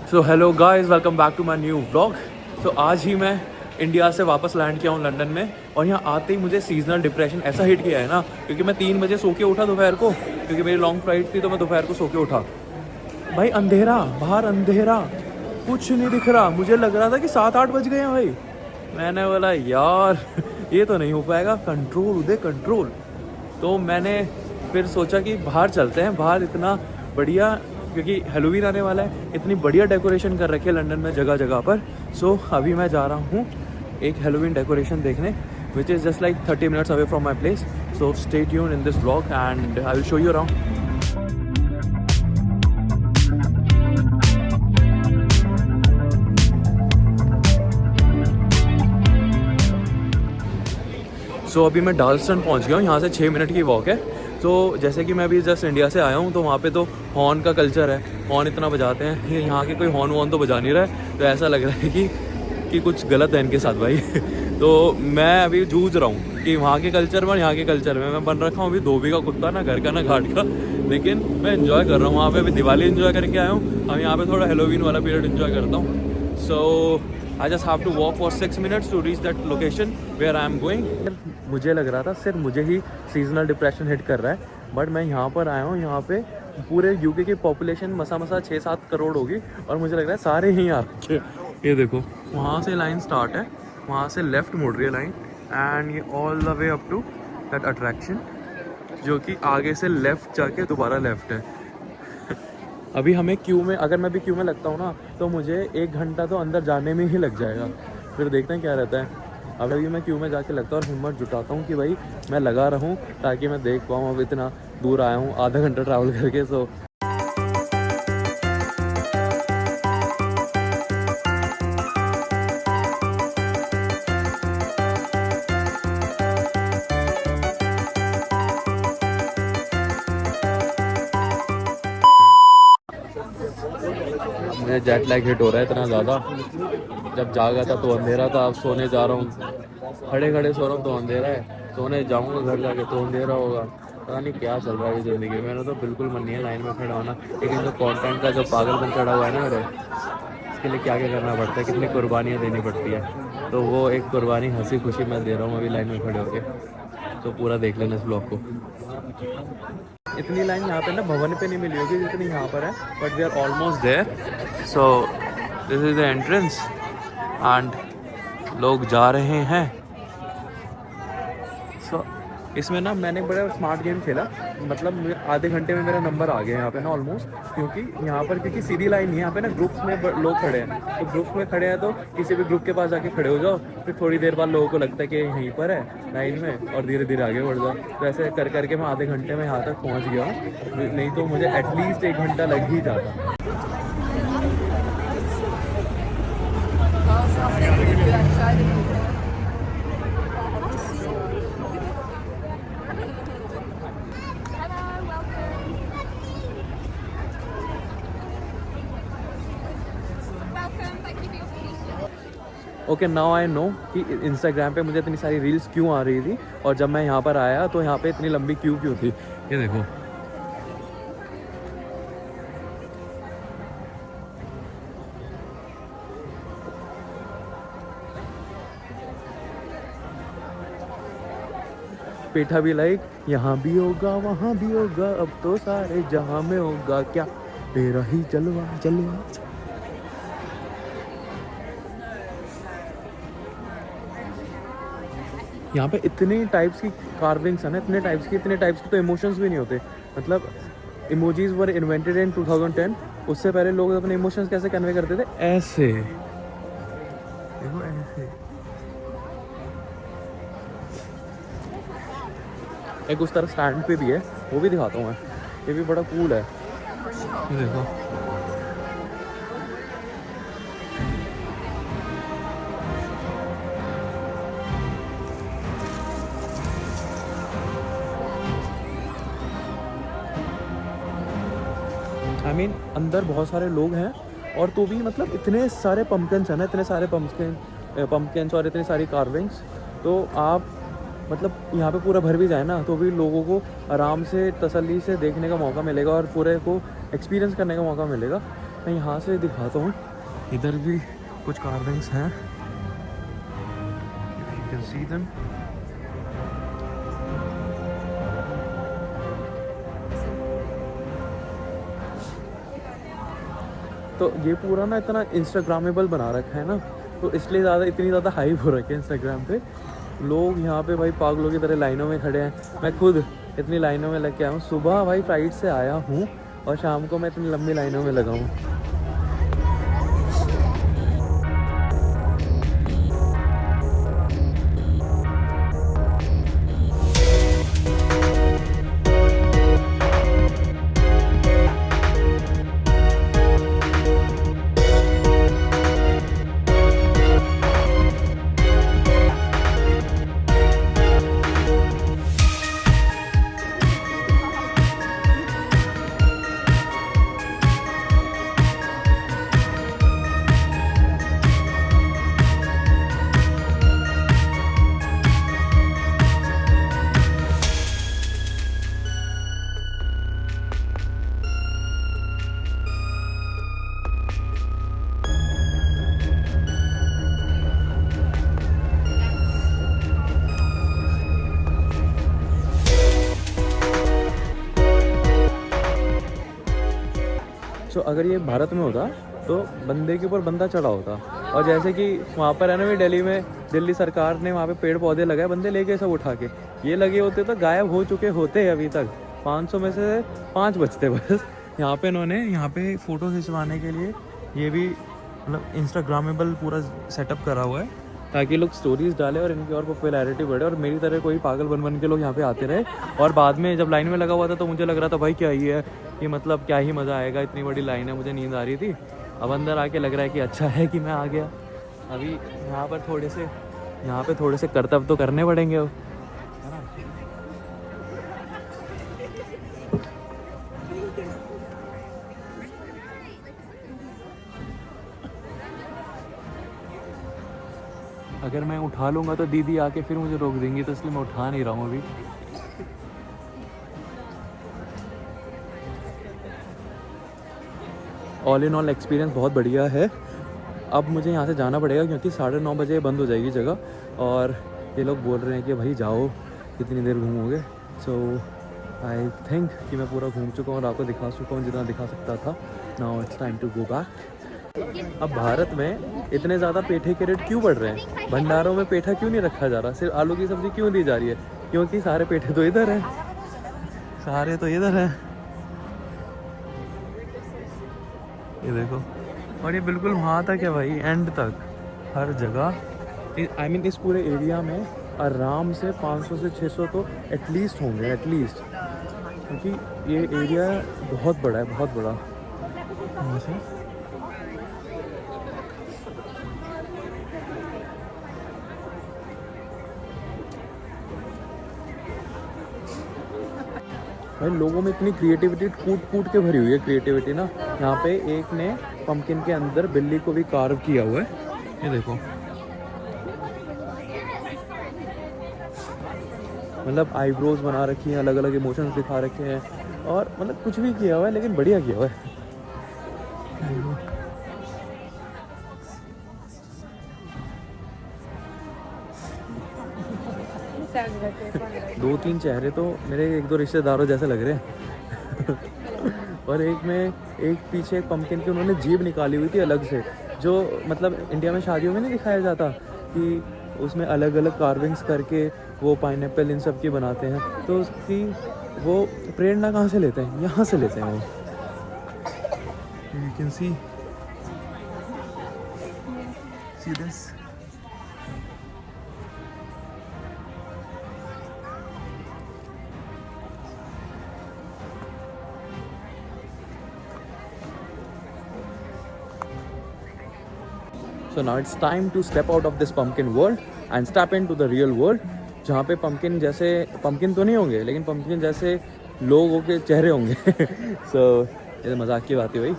So hello guys, welcome back to my new vlog. तो आज ही मैं इंडिया से वापस लैंड किया हूँ लंदन में, और यहाँ आते ही मुझे सीजनल डिप्रेशन ऐसा हिट किया है ना, क्योंकि मैं 3 बजे सो के उठा दोपहर को, क्योंकि मेरी लॉन्ग फ्लाइट थी तो मैं दोपहर को सो के उठा। भाई अंधेरा, बाहर अंधेरा, कुछ नहीं दिख रहा। मुझे लग रहा था कि 7-8 बज गए हैं भाई। मैंने बोला यार ये तो नहीं हो पाएगा, कंट्रोल उदय कंट्रोल। तो मैंने फिर सोचा कि बाहर चलते हैं, बाहर इतना बढ़िया, क्योंकि हेलोवीन आने वाला है, इतनी बढ़िया डेकोरेशन कर रखी है लंदन में जगह जगह पर। सो अभी मैं जा रहा हूँ एक हेलोवीन डेकोरेशन देखने, which is just like 30 minutes away from my place. So stay tuned in this vlog and I will show you around. सो अभी मैं डार्लस्टन पहुंच गया हूँ, यहाँ से 6 मिनट की वॉक है। तो जैसे कि मैं अभी जस्ट इंडिया से आया हूँ, तो वहाँ पे तो हॉर्न का कल्चर है, हॉर्न इतना बजाते हैं। ये यहाँ के कोई हॉर्न वॉर्न तो बजा नहीं रहा है, तो ऐसा लग रहा है कि कुछ गलत है इनके साथ भाई। तो मैं अभी जूझ रहा हूँ कि वहाँ के कल्चर में और यहाँ के कल्चर में। मैं बन रखा हूँ अभी धोबी का कुत्ता, ना घर का ना घाट का, लेकिन मैं इन्जॉय कर रहा हूँ। वहाँ पे अभी दिवाली इन्जॉय करके आया हूँ, अब यहाँ पे थोड़ा हेलोवीन वाला पीरियड इन्जॉय करता हूँ। सो I just have to walk for 6 minutes to reach that location where I am going. मुझे लग रहा था सिर्फ मुझे ही सीजनल डिप्रेशन हिट कर रहा है, बट मैं यहाँ पर आया हूँ। यहाँ पे पूरे यूके की पॉपुलेशन मसा 6-7 करोड़ होगी, और मुझे लग रहा है सारे ही आ रखे। ये देखो, वहाँ से लाइन स्टार्ट है, वहाँ से लेफ़्ट मुड़ रही है लाइन, एंड ये all the way up to that attraction, जो कि आगे से लेफ़्ट जाके दोबारा लेफ़्ट है। अभी हमें क्यू में, अगर मैं भी क्यू में लगता हूँ ना, तो मुझे 1 घंटा तो अंदर जाने में ही लग जाएगा। फिर देखते हैं क्या रहता है। अब अभी मैं क्यू में जाके लगता हूँ और हिम्मत जुटाता हूँ कि भाई मैं लगा रहूँ, ताकि मैं देख पाऊँ। अब इतना दूर आया हूँ, आधा घंटा ट्रैवल करके। मुझे जेट लैग हिट हो रहा है इतना ज़्यादा। जब जागा था तो अंधेरा था, अब सोने जा रहा हूँ, खड़े खड़े सो रहा हूँ तो अंधेरा है, सोने जाऊँगा घर जाके तो अंधेरा होगा। पता नहीं क्या चल रहा है ज़िंदगी में। मेरा तो बिल्कुल मन नहीं है लाइन में खड़ा होना, लेकिन जो कंटेंट का जो पागलपन चढ़ा हुआ है ना मेरे, इसके लिए क्या क्या करना पड़ता है, कितनी कुर्बानियाँ देनी पड़ती है। तो वो एक कुर्बानी हंसी खुशी मैं दे रहा हूँ अभी लाइन में खड़े होके। तो पूरा देख लेना इस ब्लॉग को। इतनी लाइन यहाँ पे ना भवन पे नहीं मिली होगी जितनी यहाँ पर है, but we are almost there. So this is the entrance and लोग जा रहे हैं। सो इसमें ना मैंने बड़ा स्मार्ट गेम खेला, मतलब आधे घंटे में मेरा नंबर आ गया यहाँ पे ना ऑलमोस्ट, क्योंकि सीधी लाइन नहीं है यहाँ पे ना, ग्रुप्स में लोग खड़े हैं। तो ग्रुप्स में खड़े हैं तो किसी भी ग्रुप के पास जाके खड़े हो जाओ, फिर थोड़ी देर बाद लोगों को लगता है कि यहीं पर है लाइन में, और धीरे धीरे आगे बढ़ जाओ। तो ऐसे कर करके मैं आधे घंटे में यहाँ तक पहुँच गया हूँ, नहीं तो मुझे एटलीस्ट 1 घंटा लग ही जाता। ओके, नाउ आई नो कि इंस्टाग्राम पे मुझे इतनी सारी रील्स क्यों आ रही थी, और जब मैं यहाँ पर आया तो यहाँ पे इतनी लंबी क्यों थी। ये देखो, पेठा भी लाइक यहाँ भी होगा वहाँ भी होगा, अब तो सारे जहाँ में होगा क्या तेरा ही जलवा जलवा। यहाँ पे इतने टाइप्स की कार्विंग्स है ना, इतने टाइप्स की तो इमोशंस भी नहीं होते। मतलब इमोजीज वर इन्वेंटेड इन 2010। उससे पहले लोग अपने इमोशंस कैसे कन्वे करते थे, ऐसे देखो, ऐसे। एक उस तरफ स्टैंड पे भी है, वो भी दिखाता हूँ मैं, ये भी बड़ा कूल है। ये देखो, आई मीन अंदर बहुत सारे लोग हैं, और तो भी मतलब इतने सारे पम्पकिन्स हैं ना, इतने सारे पम्पकिन्स और इतनी सारी कार्विंग्स। तो आप मतलब यहाँ पे पूरा भर भी जाए ना, तो भी लोगों को आराम से तसल्ली से देखने का मौका मिलेगा और पूरे को एक्सपीरियंस करने का मौका मिलेगा। मैं यहाँ से दिखाता हूँ, इधर भी कुछ कार्विंग्स हैं, यू कैन सी देम। तो ये पूरा ना इतना इंस्टाग्रामेबल बना रखा है ना, तो इसलिए इतनी ज़्यादा हाइप हो रखी है इंस्टाग्राम पे। लोग यहाँ पे भाई पागलों की तरह लाइनों में खड़े हैं। मैं खुद इतनी लाइनों में लग के आया हूँ, सुबह भाई फ्लाइट से आया हूँ और शाम को मैं इतनी लंबी लाइनों में लगा हूँ। तो अगर ये भारत में होता तो बंदे के ऊपर बंदा चढ़ा होता, और जैसे कि वहाँ पर है ना, भी दिल्ली सरकार ने वहाँ पे पेड़ पौधे लगाए, बंदे लेके सब उठा के ये लगे होते तो गायब हो चुके होते हैं अभी तक। 500 में से 5 बचते बस। यहाँ पे इन्होंने यहाँ पे फ़ोटो खिंचवाने के लिए ये भी मतलब इंस्टाग्रामेबल पूरा सेटअप करा हुआ है, ताकि लोग स्टोरीज डालें और इनकी और पॉपुलैरिटी बढ़े, और मेरी तरह कोई पागल बन के लोग यहाँ पे आते रहे। और बाद में जब लाइन में लगा हुआ था तो मुझे लग रहा था भाई क्या ही है ये, मतलब क्या ही मज़ा आएगा, इतनी बड़ी लाइन है, मुझे नींद आ रही थी। अब अंदर आके लग रहा है कि अच्छा है कि मैं आ गया। अभी यहाँ पर थोड़े से कर्तव्य तो करने पड़ेंगे अब, है ना। अगर मैं उठा लूँगा तो दीदी आके फिर मुझे रोक देंगी, तो इसलिए मैं उठा नहीं रहा हूँ अभी। ऑल इन ऑल एक्सपीरियंस बहुत बढ़िया है। अब मुझे यहाँ से जाना पड़ेगा क्योंकि 9:30 बजे बंद हो जाएगी जगह, और ये लोग बोल रहे हैं कि भाई जाओ, कितनी देर घूमोगे। सो आई थिंक कि मैं पूरा घूम चुका हूँ और आपको दिखा चुका हूँ जितना दिखा सकता था। Now it's time to go back. अब भारत में इतने ज़्यादा पेठे के रेट क्यों बढ़ रहे हैं? भंडारों में पेठा क्यों नहीं रखा जा रहा? सिर्फ आलू की सब्ज़ी क्यों दी जा रही है? क्योंकि सारे पेठे तो इधर हैं, सारे तो इधर हैं, ये देखो। और ये बिल्कुल वहाँ तक है भाई, एंड तक, हर जगह। आई मीन इस पूरे एरिया में आराम से 500 से 600 तो एटलीस्ट होंगे, एटलीस्ट, क्योंकि ये एरिया बहुत बड़ा है, बहुत बड़ा। भाई लोगों में इतनी क्रिएटिविटी कूट के भरी हुई है, क्रिएटिविटी ना। यहाँ पे एक ने पंपकिन के अंदर बिल्ली को भी कार्व किया हुआ है, ये देखो। मतलब आईब्रोज बना रखी हैं, अलग अलग इमोशंस दिखा रखे हैं, और मतलब कुछ भी किया हुआ है, लेकिन बढ़िया किया हुआ है। 2-3 चेहरे तो मेरे 1-2 रिश्तेदारों जैसे लग रहे हैं। और एक पीछे एक पंपकिन की उन्होंने जीभ निकाली हुई थी अलग से, जो मतलब इंडिया में शादियों में नहीं दिखाया जाता कि उसमें अलग अलग कार्विंग्स करके वो पाइनएप्पल इन सब की बनाते हैं। तो उसकी वो प्रेरणा कहाँ से लेते हैं? यहाँ से लेते हैं वो। You can see this. So now it's time to step out of this pumpkin world and step into the real world, जहाँ पे पंपकिन तो नहीं होंगे, लेकिन पंपकिन जैसे लोगों के चेहरे होंगे। So ये मजाक की बात है भाई,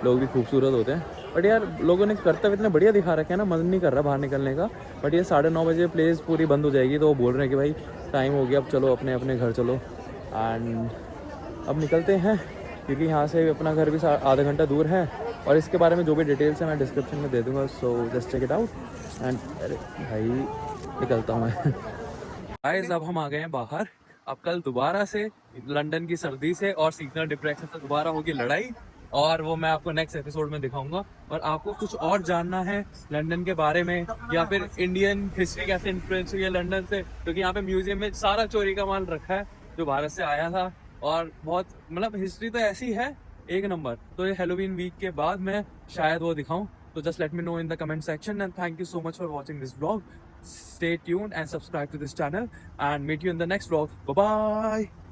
लोग भी खूबसूरत होते हैं, बट यार लोगों ने कर्तव्य इतने बढ़िया दिखा रखे हैं ना, मन नहीं कर रहा बाहर निकलने का। बट ये 9:30 बजे प्लेस पूरी बंद हो जाएगी, तो वो बोल रहे हैं कि भाई टाइम हो गया, अब चलो अपने अपने घर चलो। एंड अब निकलते हैं, क्योंकि यहाँ से अपना घर भी आधा घंटा दूर है। और इसके बारे में जो भी डिटेल्स है मैं डिस्क्रिप्शन में दे दूँगा, so just check it out. And अरे भाई निकलता हूँ मैं। गाइस अब हम आ गए हैं बाहर। अब कल दोबारा से लंदन की सर्दी से और सीजनल डिप्रेशन से दोबारा होगी लड़ाई, और वो मैं आपको नेक्स्ट एपिसोड में दिखाऊंगा। और आपको कुछ और जानना है लंदन के बारे में, या फिर इंडियन हिस्ट्री कैसे इन्फ्लुएंस हुई है लंदन से, क्योंकि यहाँ पे म्यूजियम में सारा चोरी का माल रखा है जो भारत से आया था। और बहुत मतलब हिस्ट्री तो ऐसी है एक नंबर। तो ये हेलोवीन वीक के बाद मैं शायद वो दिखाऊं। तो just let me know in the comment section, and thank you so much for watching this vlog. Stay tuned and subscribe to this channel, and meet you in the next vlog. Bye bye.